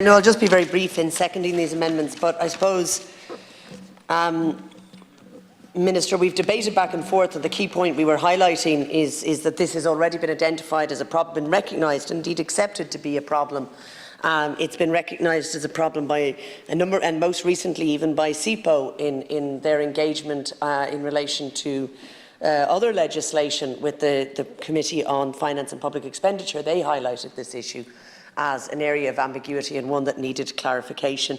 No, I'll just be very brief in seconding these amendments, but I suppose, Minister, we've debated back and forth, and the key point we were highlighting is that this has already been identified as a problem, been recognised, indeed accepted to be a problem. It's been recognised as a problem by a number, and most recently even by SIPO in their engagement in relation to other legislation with the Committee on Finance and Public Expenditure. They highlighted this issue as an area of ambiguity and one that needed clarification.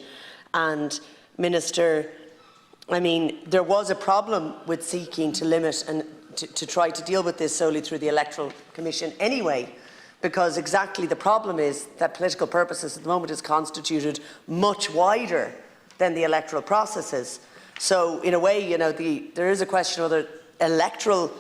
And, Minister, I mean, there was a problem with seeking to limit and to try to deal with this solely through the Electoral Commission anyway, because exactly the problem is that political purposes at the moment is constituted much wider than the electoral processes. So, in a way, you know, there is a question whether electoral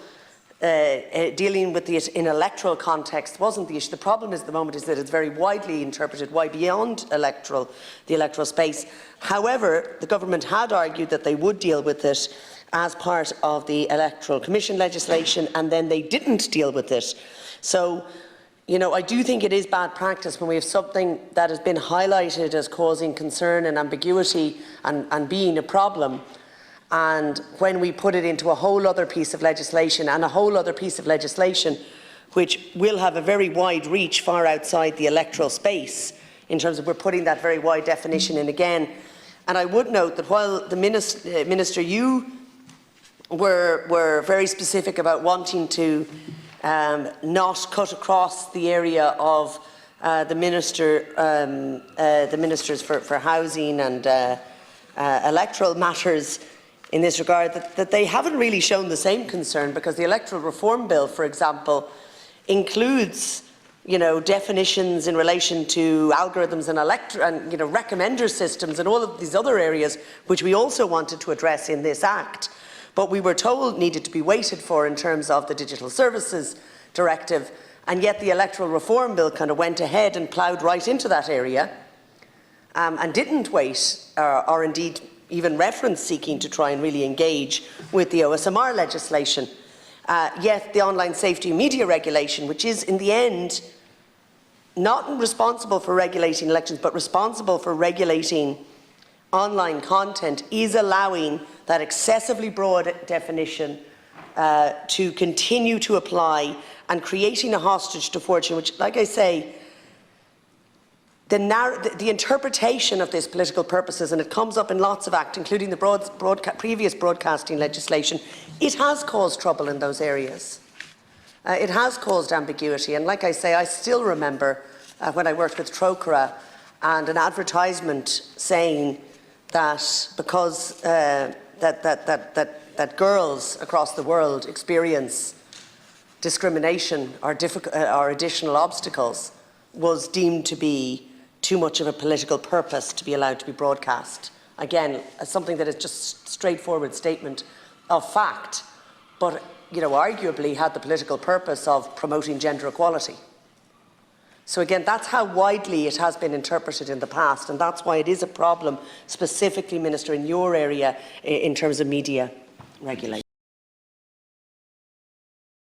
dealing with it in electoral context wasn't the issue. The problem is at the moment is that it's very widely interpreted, why beyond the electoral space. However, the government had argued that they would deal with it as part of the Electoral Commission legislation, and then they didn't deal with it. So, you know, I do think it is bad practice when we have something that has been highlighted as causing concern and ambiguity and being a problem, and when we put it into a whole other piece of legislation, and a whole other piece of legislation which will have a very wide reach far outside the electoral space, in terms of we're putting that very wide definition in again. And I would note that while the Minister, you were very specific about wanting to not cut across the area of the ministers for housing and electoral matters in this regard, that they haven't really shown the same concern, because the Electoral Reform Bill, for example, includes, you know, definitions in relation to algorithms and recommender systems and all of these other areas which we also wanted to address in this Act, but we were told needed to be waited for in terms of the Digital Services Directive, and yet the Electoral Reform Bill kind of went ahead and ploughed right into that area and didn't wait or indeed even reference seeking to try and really engage with the OSMR legislation. Yet the Online Safety Media Regulation, which is in the end not responsible for regulating elections but responsible for regulating online content, is allowing that excessively broad definition to continue to apply, and creating a hostage to fortune, which, like I say, the interpretation of this political purposes, and it comes up in lots of acts, including the previous broadcasting legislation, it has caused trouble in those areas. It has caused ambiguity, and like I say, I still remember when I worked with Trócaire and an advertisement saying that because that girls across the world experience discrimination or additional obstacles was deemed to be too much of a political purpose to be allowed to be broadcast. Again, something that is just straightforward statement of fact, but, you know, arguably had the political purpose of promoting gender equality. So again, that's how widely it has been interpreted in the past, and that's why it is a problem specifically, Minister, in your area in terms of media regulation.